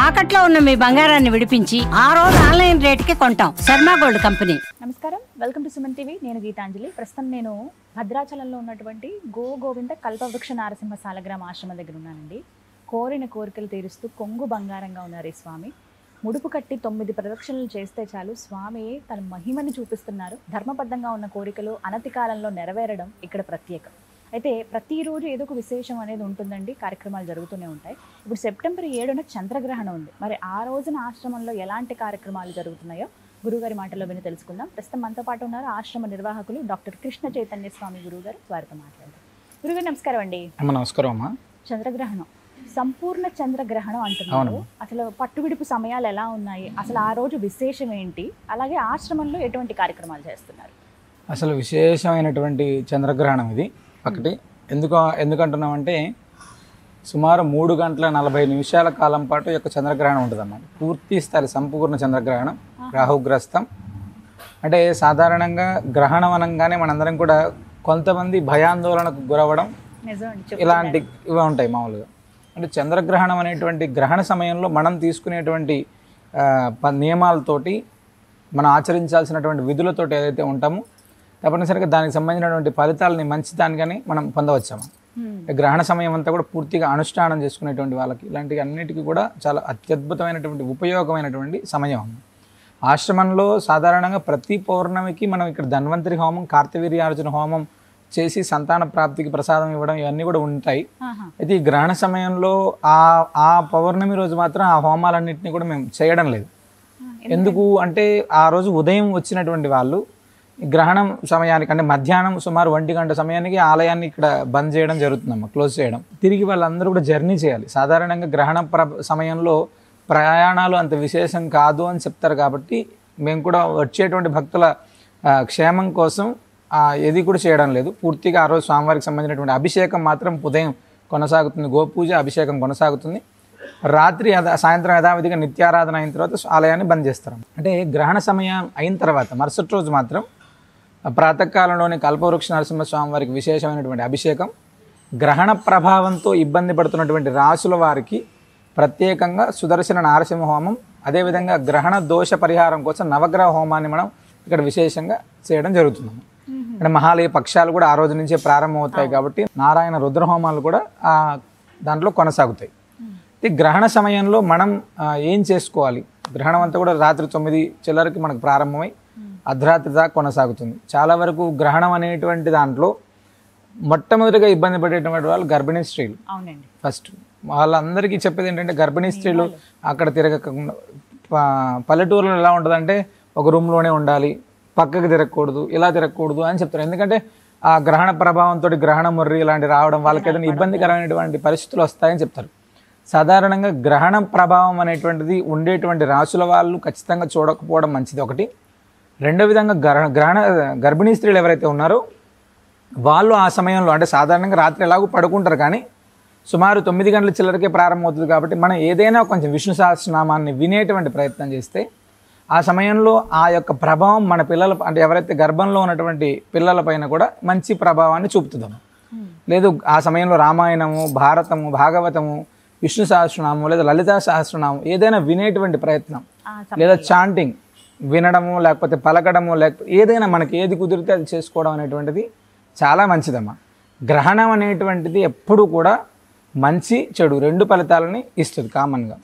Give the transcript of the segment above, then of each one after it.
తాకట్లో ఉన్న మీ బంగారాన్ని విడిపించి ఆ రోజు ఆన్లైన్ రేటుకి కొంటాం. Sharma gold company. నమస్కారం, వెల్కమ్ టు సుమన్ టీవీ. నేను గీతాంజలి. ప్రస్తుతం నేను భద్రాచలంలో ఉన్నటువంటి గోవింద కల్పవృక్ష నారసింహ సాలగ్రామ ఆశ్రమం దగ్గర ఉన్నానండి. కోరిన కోరికలు తీరుస్తూ కొంగు బంగారంగా ఉన్నారు ఈ స్వామి. ముడుపు కట్టి 9 ప్రదక్షిణలు చేస్తే చాలు స్వామి తన మహిమని చూపిస్తున్నారు. ధర్మబద్ధంగా ఉన్న కోరికలు అనతి కాలంలో నెరవేరడం ఇక్కడ ప్రత్యేకం. అయితే ప్రతిరోజు ఏదో ఒక విశేషం అనేది ఉంటుందండి, కార్యక్రమాలు జరుగుతూనే ఉంటాయి. ఇప్పుడు సెప్టెంబర్ 7న చంద్రగ్రహణం ఉంది. మరి ఆ రోజున ఆశ్రమంలో ఎలాంటి కార్యక్రమాలు జరుగుతున్నాయో గురుగారి మాటల్లో విని తెలుసుకుందాం. ప్రస్తుతం మనతో పాటు ఉన్నారు ఆశ్రమ నిర్వాహకులు డాక్టర్ కృష్ణ చైతన్య స్వామి గురుగారు. వారితో మాట్లాడదాం. గురుగారు నమస్కారం అండి. నమస్కారం అమ్మా. చంద్రగ్రహణం, సంపూర్ణ చంద్రగ్రహణం అంటున్నారు. అసలు పట్టువిడుపు సమయాలు ఎలా ఉన్నాయి, అసలు ఆ రోజు విశేషం ఏంటి, అలాగే ఆశ్రమంలో ఎటువంటి కార్యక్రమాలు చేస్తున్నారు? అసలు విశేషమైనటువంటి చంద్రగ్రహణం ఇది. ఒకటి ఎందుకంటున్నామంటే సుమారు 3 గంటల 40 నిమిషాల కాలం పాటు యొక్క చంద్రగ్రహణం ఉంటుందన్నమాట. పూర్తి స్థాయి సంపూర్ణ చంద్రగ్రహణం, రాహుగ్రస్తం. అంటే సాధారణంగా గ్రహణం అనగానే మనందరం కూడా కొంతమంది భయాందోళనకు గురవడం ఇలాంటి ఇవి ఉంటాయి మామూలుగా. అంటే చంద్రగ్రహణం అనేటువంటి గ్రహణ సమయంలో మనం తీసుకునేటువంటి నియమాలతోటి మనం ఆచరించాల్సినటువంటి విధులతోటి ఏదైతే ఉంటామో తప్పనిసరిగా దానికి సంబంధించినటువంటి ఫలితాలని మంచిదానిగానే మనం పొందవచ్చాము. గ్రహణ సమయం అంతా కూడా పూర్తిగా అనుష్ఠానం చేసుకునేటువంటి వాళ్ళకి ఇలాంటి అన్నిటికీ కూడా చాలా అత్యద్భుతమైనటువంటి ఉపయోగమైనటువంటి సమయం. ఆశ్రమంలో సాధారణంగా ప్రతి పౌర్ణమికి మనం ఇక్కడ ధన్వంతరి హోమం, కార్తవీర్యార్జున హోమం చేసి సంతాన ప్రాప్తికి ప్రసాదం ఇవ్వడం ఇవన్నీ కూడా ఉంటాయి. అయితే ఈ గ్రహణ సమయంలో ఆ పౌర్ణమి రోజు మాత్రం ఆ హోమాలన్నింటినీ కూడా మేము చేయడం లేదు. ఎందుకు అంటే ఆ రోజు ఉదయం వచ్చినటువంటి వాళ్ళు గ్రహణం సమయానికి అంటే మధ్యాహ్నం సుమారు 1 గంట సమయానికి ఆలయాన్ని ఇక్కడ బంద్ చేయడం జరుగుతుందమ్మా, క్లోజ్ చేయడం. తిరిగి వాళ్ళందరూ కూడా జర్నీ చేయాలి. సాధారణంగా గ్రహణ సమయంలో ప్రయాణాలు అంత విశేషం కాదు అని చెప్తారు. కాబట్టి మేము కూడా వచ్చేటువంటి భక్తుల క్షేమం కోసం ఏది కూడా చేయడం లేదు. పూర్తిగా ఆ రోజు స్వామివారికి సంబంధించినటువంటి అభిషేకం మాత్రం ఉదయం కొనసాగుతుంది, గోపూజ అభిషేకం కొనసాగుతుంది. రాత్రి సాయంత్రం యథావిధిగా నిత్యారాధన అయిన తర్వాత ఆలయాన్ని బంద్ చేస్తారు. అంటే గ్రహణ సమయం అయిన తర్వాత మరుసటి రోజు మాత్రం ప్రాతకాలంలోని కల్పవృక్ష నరసింహస్వామి వారికి విశేషమైనటువంటి అభిషేకం, గ్రహణ ప్రభావంతో ఇబ్బంది పడుతున్నటువంటి రాసుల వారికి ప్రత్యేకంగా సుదర్శన నారసింహ హోమం, అదేవిధంగా గ్రహణ దోష పరిహారం కోసం నవగ్రహ హోమాన్ని మనం ఇక్కడ విశేషంగా చేయడం జరుగుతుంది. అంటే మహాలయ పక్షాలు కూడా ఆ రోజు నుంచే ప్రారంభమవుతాయి కాబట్టి నారాయణ రుద్ర హోమాలు కూడా దాంట్లో కొనసాగుతాయి. గ్రహణ సమయంలో మనం ఏం చేసుకోవాలి? గ్రహణం అంతా కూడా రాత్రి 9 చిల్లరకి మనకు ప్రారంభమై అర్ధరాత్రి దాకా కొనసాగుతుంది. చాలా వరకు గ్రహణం అనేటువంటి దాంట్లో మొట్టమొదటిగా ఇబ్బంది పడేటువంటి వాళ్ళు గర్భిణీ స్త్రీలు. ఫస్ట్ వాళ్ళందరికీ చెప్పేది ఏంటంటే గర్భిణీ స్త్రీలు అక్కడ తిరగకుండా, పల్లెటూరులో ఎలా ఉంటుందంటే ఒక రూమ్లోనే ఉండాలి, పక్కకి తిరగకూడదు, ఇలా తిరగకూడదు అని చెప్తారు. ఎందుకంటే ఆ గ్రహణ ప్రభావంతో గ్రహణ ముర్రి ఇలాంటి రావడం వాళ్ళకి ఏదైనా ఇబ్బందికరమైనటువంటి పరిస్థితులు వస్తాయని చెప్తారు. సాధారణంగా గ్రహణ ప్రభావం అనేటువంటిది ఉండేటువంటి రాసుల వాళ్ళు ఖచ్చితంగా చూడకపోవడం మంచిది ఒకటి. రెండో విధంగా గర్భిణీ స్త్రీలు ఎవరైతే ఉన్నారో వాళ్ళు ఆ సమయంలో అంటే సాధారణంగా రాత్రి ఎలాగో పడుకుంటారు, కానీ సుమారు 9 గంటల చిల్లరకే ప్రారంభమవుతుంది. కాబట్టి మనం ఏదైనా కొంచెం విష్ణు సహస్రనామాన్ని వినేటువంటి ప్రయత్నం చేస్తే ఆ సమయంలో ఆ యొక్క ప్రభావం మన పిల్లల అంటే ఎవరైతే గర్భంలో ఉన్నటువంటి పిల్లల పైన కూడా మంచి ప్రభావాన్ని చూపుతుందాము. లేదు ఆ సమయంలో రామాయణము, భారతము, భాగవతము, విష్ణు సహస్రనామం లేదా లలితా సహస్రనామం ఏదైనా వినేటువంటి ప్రయత్నం, లేదా చాంటింగ్ వినడము, లేకపోతే పలకడము, లేకపోతే ఏదైనా మనకి ఏది కుదిరితే అది చేసుకోవడం అనేటువంటిది చాలా మంచిదమ్మా. గ్రహణం అనేటువంటిది ఎప్పుడు కూడా మంచి చెడు 2 ఫలితాలని ఇస్తుంది. కామన్గా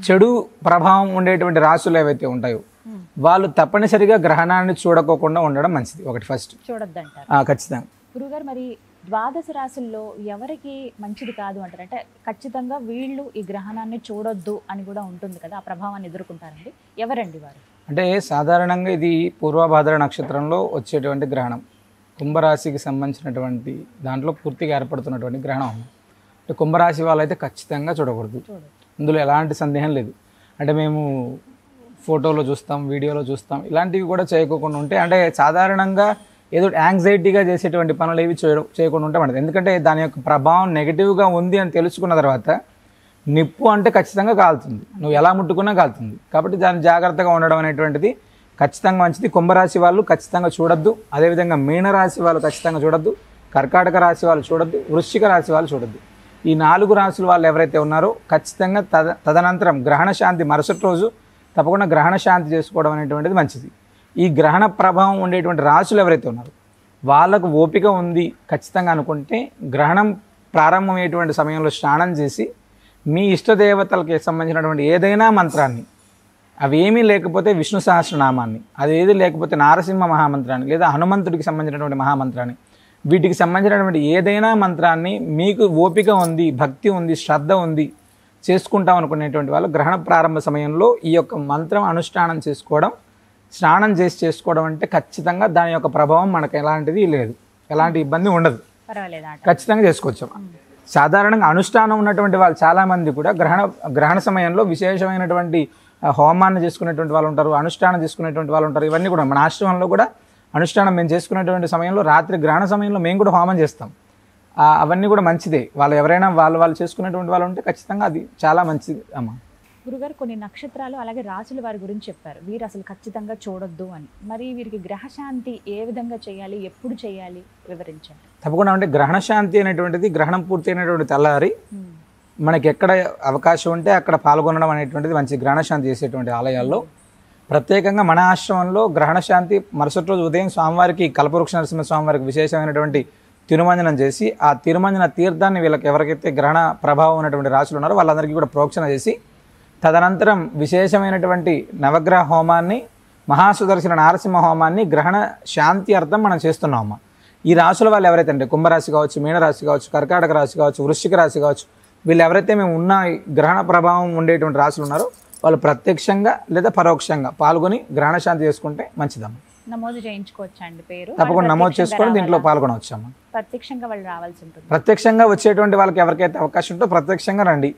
చెడు ప్రభావం ఉండేటువంటి రాసులు ఏవైతే ఉంటాయో వాళ్ళు తప్పనిసరిగా గ్రహణాన్ని చూడకోకుండా ఉండడం మంచిది. ఒకటి ఫస్ట్ చూడొద్దంటారు ఖచ్చితంగా. గురుగారు, మరి ద్వాదశ రాశుల్లో ఎవరికి మంచిది కాదు అంటారు? అంటే ఖచ్చితంగా వీళ్ళు ఈ గ్రహణాన్ని చూడొద్దు అని కూడా ఉంటుంది కదా, ఆ ప్రభావాన్ని ఎదుర్కొంటారండి. ఎవరండి వారు? అంటే సాధారణంగా ఇది పూర్వభాద్ర నక్షత్రంలో వచ్చేటువంటి గ్రహణం, కుంభరాశికి సంబంధించినటువంటి దాంట్లో పూర్తిగా ఏర్పడుతున్నటువంటి గ్రహణం. అంటే కుంభరాశి వాళ్ళైతే ఖచ్చితంగా చూడకూడదు, ఇందులో ఎలాంటి సందేహం లేదు. అంటే మేము ఫోటోలో చూస్తాం, వీడియోలో చూస్తాం, ఇలాంటివి కూడా చేయకోకుండా ఉంటే అంటే సాధారణంగా ఏదో యాంగ్జైటీగా చేసేటువంటి పనులు ఏవి చేయకుండా ఉంటే మనది. ఎందుకంటే దాని యొక్క ప్రభావం నెగిటివ్గా ఉంది అని తెలుసుకున్న తర్వాత నిప్పు అంటే ఖచ్చితంగా కాలుతుంది, నువ్వు ఎలా ముట్టుకున్నా కాలుతుంది. కాబట్టి దాన్ని జాగ్రత్తగా ఉండడం అనేటువంటిది ఖచ్చితంగా మంచిది. కుంభరాశి వాళ్ళు ఖచ్చితంగా చూడొద్దు, అదేవిధంగా మీనరాశి వాళ్ళు ఖచ్చితంగా చూడొద్దు, కర్కాటక రాశి వాళ్ళు చూడొద్దు, వృశ్చిక రాశి వాళ్ళు చూడొద్దు. ఈ 4 రాశుల వాళ్ళు ఎవరైతే ఉన్నారో ఖచ్చితంగా తదనంతరం గ్రహణ శాంతి మరుసటి రోజు తప్పకుండా గ్రహణ శాంతి చేసుకోవడం అనేటువంటిది మంచిది. ఈ గ్రహణ ప్రభావం ఉండేటువంటి రాశులు ఎవరైతే ఉన్నారో వాళ్ళకు ఓపిక ఉంది ఖచ్చితంగా అనుకుంటే గ్రహణం ప్రారంభమయ్యేటువంటి సమయంలో స్నానం చేసి మీ ఇష్టదేవతలకి సంబంధించినటువంటి ఏదైనా మంత్రాన్ని, అవి ఏమీ లేకపోతే విష్ణు సహస్రనామాన్ని, అది ఏది లేకపోతే నారసింహ మహామంత్రాన్ని లేదా హనుమంతుడికి సంబంధించినటువంటి మహామంత్రాన్ని, వీటికి సంబంధించినటువంటి ఏదైనా మంత్రాన్ని మీకు ఓపిక ఉంది, భక్తి ఉంది, శ్రద్ధ ఉంది చేసుకుంటాం అనుకునేటువంటి వాళ్ళు గ్రహణ ప్రారంభ సమయంలో ఈ యొక్క మంత్రం అనుష్ఠానం చేసుకోవడం, స్నానం చేసి చేసుకోవడం అంటే ఖచ్చితంగా దాని యొక్క ప్రభావం మనకు ఎలాంటిది లేదు, ఎలాంటి ఇబ్బంది ఉండదు, ఖచ్చితంగా చేసుకోవచ్చు. సాధారణంగా అనుష్ఠానం ఉన్నటువంటి వాళ్ళు చాలామంది కూడా గ్రహణ సమయంలో విశేషమైనటువంటి హోమాన్ని చేసుకునేటువంటి వాళ్ళు ఉంటారు, అనుష్ఠానం చేసుకునేటువంటి వాళ్ళు ఉంటారు. ఇవన్నీ కూడా మన ఆశ్రమంలో కూడా అనుష్ఠానం మేము చేసుకునేటువంటి సమయంలో రాత్రి గ్రహణ సమయంలో మేము కూడా హోమం చేస్తాం. అవన్నీ కూడా మంచిదే. వాళ్ళు ఎవరైనా వాళ్ళు చేసుకునేటువంటి వాళ్ళు ఉంటే ఖచ్చితంగా అది చాలా మంచిది అమ్మా. గురుగారు కొన్ని నక్షత్రాలు అలాగే రాసుల వారి గురించి చెప్పారు, వీరు అసలు ఖచ్చితంగా చూడొద్దు అని. మరి వీరికి గ్రహశాంతి ఏ విధంగా చేయాలి, ఎప్పుడు చేయాలి వివరించండి. తప్పకుండా. అంటే గ్రహణశాంతి అనేటువంటిది గ్రహణం పూర్తయినటువంటి తెల్లారి మనకి ఎక్కడ అవకాశం ఉంటే అక్కడ పాల్గొనడం అనేటువంటిది మంచి గ్రహణశాంతి చేసేటువంటి ఆలయాల్లో. ప్రత్యేకంగా మన ఆశ్రమంలో గ్రహణశాంతి మరుసటి రోజు ఉదయం స్వామివారికి కల్పవృక్ష నరసింహ స్వామివారికి విశేషమైనటువంటి తిరుమంజనం చేసి ఆ తిరుమంజన తీర్థాన్ని వీళ్ళకి ఎవరికైతే గ్రహణ ప్రభావం ఉన్నటువంటి రాశులు ఉన్నారో వాళ్ళందరికీ కూడా ప్రోక్షణ చేసి తదనంతరం విశేషమైనటువంటి నవగ్రహ హోమాన్ని, మహాసుదర్శన నారసింహ హోమాన్ని గ్రహణ శాంతి అర్థం మనం చేస్తున్నామమ్మా. ఈ రాశుల వాళ్ళు ఎవరైతే అంటే కుంభరాశి కావచ్చు, మీనరాశి కావచ్చు, కర్కాటక రాశి కావచ్చు, వృశ్చిక రాశి కావచ్చు, వీళ్ళు ఎవరైతే మేము ఉన్న గ్రహణ ప్రభావం ఉండేటువంటి రాశులు ఉన్నారో వాళ్ళు ప్రత్యక్షంగా లేదా పరోక్షంగా పాల్గొని గ్రహణ శాంతి చేసుకుంటే మంచిదమ్మా. నమోదు చేయించుకోవచ్చా అండి పేరు? తప్పకుండా నమోదు చేసుకొని దీంట్లో పాల్గొనవచ్చమ్మా. ప్రత్యక్షంగా వాళ్ళు రావాల్సి ఉంటుంది. ప్రత్యక్షంగా వచ్చేటువంటి వాళ్ళకి ఎవరికైతే అవకాశం ఉందో ప్రత్యక్షంగా రండి.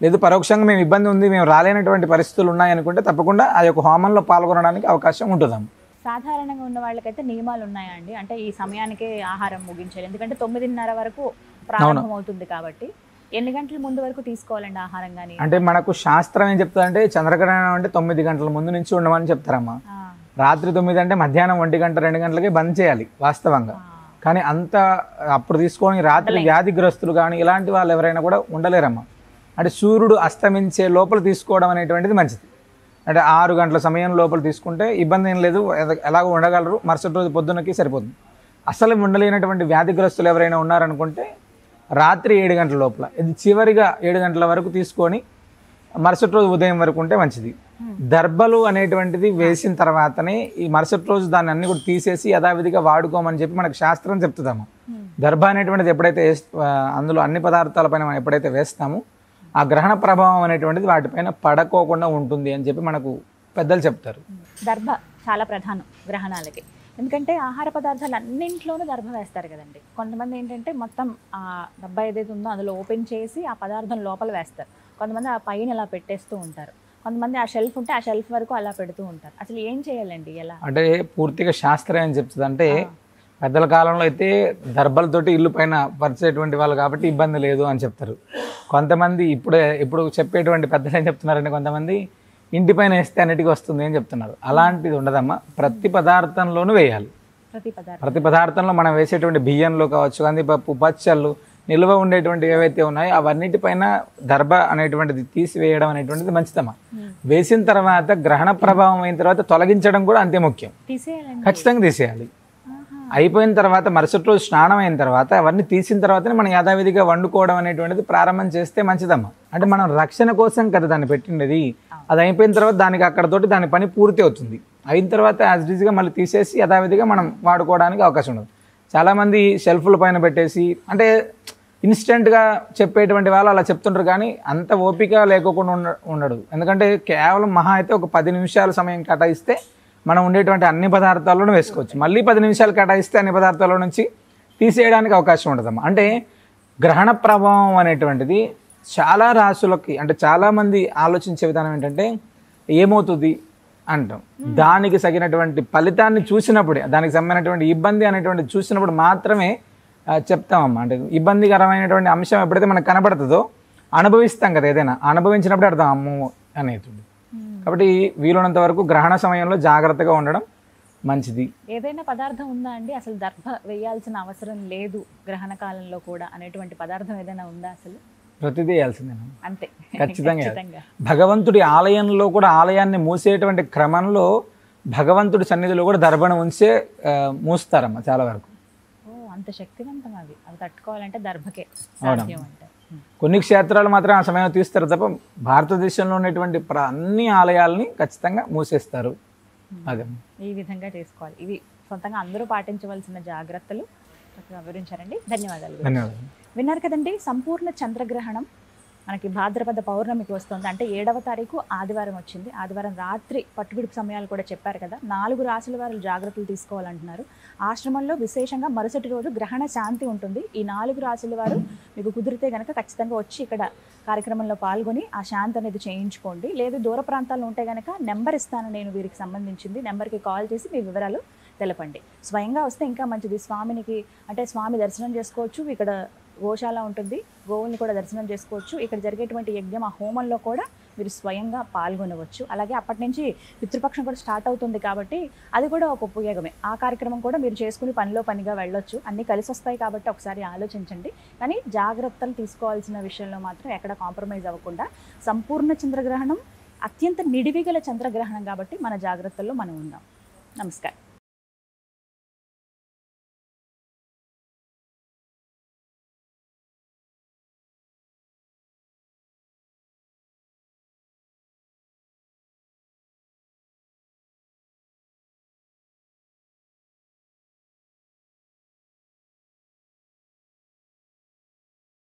లేదు పరోక్షంగా మేము ఇబ్బంది ఉంది, మేము రాలేనటువంటి పరిస్థితులు ఉన్నాయనుకుంటే తప్పకుండా ఆ యొక్క హోమంలో పాల్గొనడానికి అవకాశం ఉంటుందమ్మా. సాధారణంగా ఉన్న వాళ్ళకైతే నియమాలు ఉన్నాయా అండి? అంటే ఈ సమయానికే ఆహారం ముగించాలి, ఎందుకంటే 9:30 వరకు ప్రారంభం అవుతుంది కాబట్టి ఎన్ని గంటల ముందు వరకు తీసుకోవాలండి ఆహారం? కానీ అంటే మనకు శాస్త్రం ఏం చెప్తుందంటే చంద్రగ్రహణం అంటే 9 గంటల ముందు నుంచి ఉండమని చెప్తారమ్మా. రాత్రి 9 అంటే మధ్యాహ్నం 1 గంట 2 గంటలకే బంద్ చేయాలి వాస్తవంగా. కానీ అంత అప్పుడు తీసుకొని రాత్రి వ్యాధిగ్రస్తులు కానీ ఇలాంటి వాళ్ళు ఎవరైనా కూడా ఉండలేరమ్మా. అంటే సూర్యుడు అస్తమించే లోపల తీసుకోవడం అనేటువంటిది మంచిది. అంటే 6 గంటల సమయం లోపల తీసుకుంటే ఇబ్బంది ఏం లేదు, ఎలాగో ఉండగలరు, మరుసటి రోజు పొద్దున్నకి సరిపోతుంది. అసలు ఉండలేనటువంటి వ్యాధిగ్రస్తులు ఎవరైనా ఉన్నారనుకుంటే రాత్రి 7 గంటల లోపల, ఇది చివరిగా 7 గంటల వరకు తీసుకొని మరుసటి రోజు ఉదయం వరకు ఉంటే మంచిది. దర్భలు అనేటువంటిది వేసిన తర్వాతనే ఈ మరుసటి రోజు దాన్ని అన్ని కూడా తీసేసి యథావిధిగా వాడుకోమని చెప్పి మనకు శాస్త్రం చెప్తుందమ్మా. దర్భ అనేటువంటిది ఎప్పుడైతే అందులో అన్ని పదార్థాలపైన మనం ఎప్పుడైతే వేస్తామో ఆ గ్రహణ ప్రభావం అనేటువంటిది వాటిపైన పడకోకుండా ఉంటుంది అని చెప్పి మనకు పెద్దలు చెప్తారు. దర్భ చాలా ప్రధానం గ్రహణాలకి, ఎందుకంటే ఆహార పదార్థాలు అన్నింట్లోనూ దర్భ వేస్తారు కదండి. కొంతమంది ఏంటంటే మొత్తం ఆ డబ్బా ఏదైతే ఉందో అందులో ఓపెన్ చేసి ఆ పదార్థం లోపల వేస్తారు, కొంతమంది ఆ పైన ఇలా పెట్టేస్తూ ఉంటారు, కొంతమంది ఆ షెల్ఫ్ ఉంటే ఆ షెల్ఫ్ వరకు అలా పెడుతూ ఉంటారు. అసలు ఏం చేయాలండి? ఎలా అంటే పూర్తిగా శాస్త్రం ఏం చెప్తుంది అంటే పెద్దల కాలంలో అయితే దర్భలతోటి ఇల్లు పైన పరిచేటువంటి వాళ్ళు కాబట్టి ఇబ్బంది లేదు అని చెప్తారు. కొంతమంది ఇప్పుడు చెప్పేటువంటి పెద్దలు ఏం చెప్తున్నారంటే కొంతమంది ఇంటి పైన వేస్తే అన్నిటికీ వస్తుంది అని చెప్తున్నారు. అలాంటిది ఉండదమ్మా. ప్రతి పదార్థంలోనూ వేయాలి. ప్రతి పదార్థంలో మనం వేసేటువంటి బియ్యంలో కావచ్చు, కందిపప్పు, పచ్చళ్ళు, నిల్వ ఉండేటువంటి ఏవైతే ఉన్నాయో అవన్నిటిపైన దర్భ అనేటువంటిది తీసివేయడం అనేటువంటిది మంచిదమ్మా. వేసిన తర్వాత గ్రహణ ప్రభావం అయిన తర్వాత తొలగించడం కూడా అంతే ముఖ్యం. ఖచ్చితంగా తీసేయాలి. అయిపోయిన తర్వాత మరుసటి రోజు స్నానం అయిన తర్వాత అవన్నీ తీసిన తర్వాతనే మనం యథావిధిగా వండుకోవడం అనేటువంటిది ప్రారంభం చేస్తే మంచిదమ్మా. అంటే మనం రక్షణ కోసం కదా దాన్ని పెట్టిండేది. అది అయిపోయిన తర్వాత దానికి అక్కడతోటి దాని పని పూర్తి అవుతుంది. అయిన తర్వాత యాజ్ ఈజీగా మళ్ళీ తీసేసి యథావిధిగా మనం వాడుకోవడానికి అవకాశం ఉండదు. చాలామంది షెల్ఫ్ల పైన పెట్టేసి అంటే ఇన్స్టెంట్గా చెప్పేటువంటి వాళ్ళు అలా చెప్తుంటారు, కానీ అంత ఓపిక లేకోకుండా ఉండడు. ఎందుకంటే కేవలం మహా అయితే ఒక 10 నిమిషాల సమయం కేటాయిస్తే మనం ఉండేటువంటి అన్ని పదార్థాల్లోనూ వేసుకోవచ్చు. మళ్ళీ 10 నిమిషాలు కేటాయిస్తే అన్ని పదార్థాల నుంచి తీసేయడానికి అవకాశం ఉంటుందమ్మా. అంటే గ్రహణ ప్రభావం అనేటువంటిది చాలా రాశులకి అంటే చాలామంది ఆలోచించే విధానం ఏంటంటే ఏమవుతుంది అంటాం. దానికి తగినటువంటి ఫలితాన్ని చూసినప్పుడే, దానికి సంబంధించినటువంటి ఇబ్బంది అనేటువంటి చూసినప్పుడు మాత్రమే చెప్తామమ్మా. అంటే ఇబ్బందికరమైనటువంటి అంశం ఎప్పుడైతే మనకు కనబడుతుందో అనుభవిస్తాం కదా, ఏదైనా అనుభవించినప్పుడే అర్థం అమ్మో అనేది. కాబట్టి వీలున్నంత వరకు గ్రహణ సమయంలో జాగ్రత్తగా ఉండడం మంచిది. ఏదైనా పదార్థం ఉందా అండి అసలు దర్భ వేయాల్సిన అవసరం లేదు గ్రహణ కాలంలో కూడా అనేటువంటి పదార్థం ఏదైనా ఉందా అసలు? ప్రతిదీ వేయాల్సిందేనా? అంతే. ఖచ్చితంగా భగవంతుడి ఆలయంలో కూడా ఆలయాన్ని మూసేటువంటి క్రమంలో భగవంతుడి సన్నిధిలో కూడా దర్భణ ఉంచే మూస్తారమ్మ చాలా వరకు. అంత శక్తివంతం అవి తట్టుకోవాలంటే దర్భకే సాధ్యం అంటే. కొన్ని క్షేత్రాలు మాత్రం ఆ సమయంలో తీస్తారు తప్ప భారతదేశంలో ఉన్నటువంటి అన్ని ఆలయాలని ఖచ్చితంగా మూసేస్తారు. అదే ఈ విధంగా చేసుకోవాలి. ఇవి సొంతంగా అందరూ పాటించవలసిన జాగ్రత్తలు వివరించారండి. ధన్యవాదాలు. ధన్యవాదాలు. విన్నారు కదండి, సంపూర్ణ చంద్రగ్రహణం మనకి భాద్రపద పౌర్ణమికి వస్తుంది. అంటే 7వ తారీఖు ఆదివారం వచ్చింది. ఆదివారం రాత్రి పట్టుబిడుపు సమయాలు కూడా చెప్పారు కదా. 4 రాశుల వారు జాగ్రత్తలు తీసుకోవాలంటున్నారు. ఆశ్రమంలో విశేషంగా మరుసటి రోజు గ్రహణ శాంతి ఉంటుంది. ఈ 4 రాశుల వారు మీకు కుదిరితే కనుక ఖచ్చితంగా వచ్చి ఇక్కడ కార్యక్రమంలో పాల్గొని ఆ శాంతి అనేది చేయించుకోండి. లేదు దూర ప్రాంతాల్లో ఉంటే కనుక నెంబర్ ఇస్తాను నేను వీరికి సంబంధించింది, నెంబర్కి కాల్ చేసి మీ వివరాలు తెలపండి. స్వయంగా వస్తే ఇంకా మంచిది. స్వామినికి అంటే స్వామి దర్శనం చేసుకోవచ్చు. ఇక్కడ గోశాల ఉంటుంది, గోవుల్ని కూడా దర్శనం చేసుకోవచ్చు. ఇక్కడ జరిగేటువంటి యజ్ఞం ఆ హోమంలో కూడా మీరు స్వయంగా పాల్గొనవచ్చు. అలాగే అప్పటి నుంచి పితృపక్షం కూడా స్టార్ట్ అవుతుంది కాబట్టి అది కూడా ఒక ఉపయోగమే. ఆ కార్యక్రమం కూడా మీరు చేసుకుని పనిలో పనిగా వెళ్ళొచ్చు. అన్నీ కలిసి వస్తాయి కాబట్టి ఒకసారి ఆలోచించండి. కానీ జాగ్రత్తలు తీసుకోవాల్సిన విషయంలో మాత్రం ఎక్కడ కాంప్రమైజ్ అవ్వకుండా, సంపూర్ణ చంద్రగ్రహణం అత్యంత నిడివిగల చంద్రగ్రహణం కాబట్టి మన జాగ్రత్తల్లో మనం ఉన్నాం. నమస్కారం.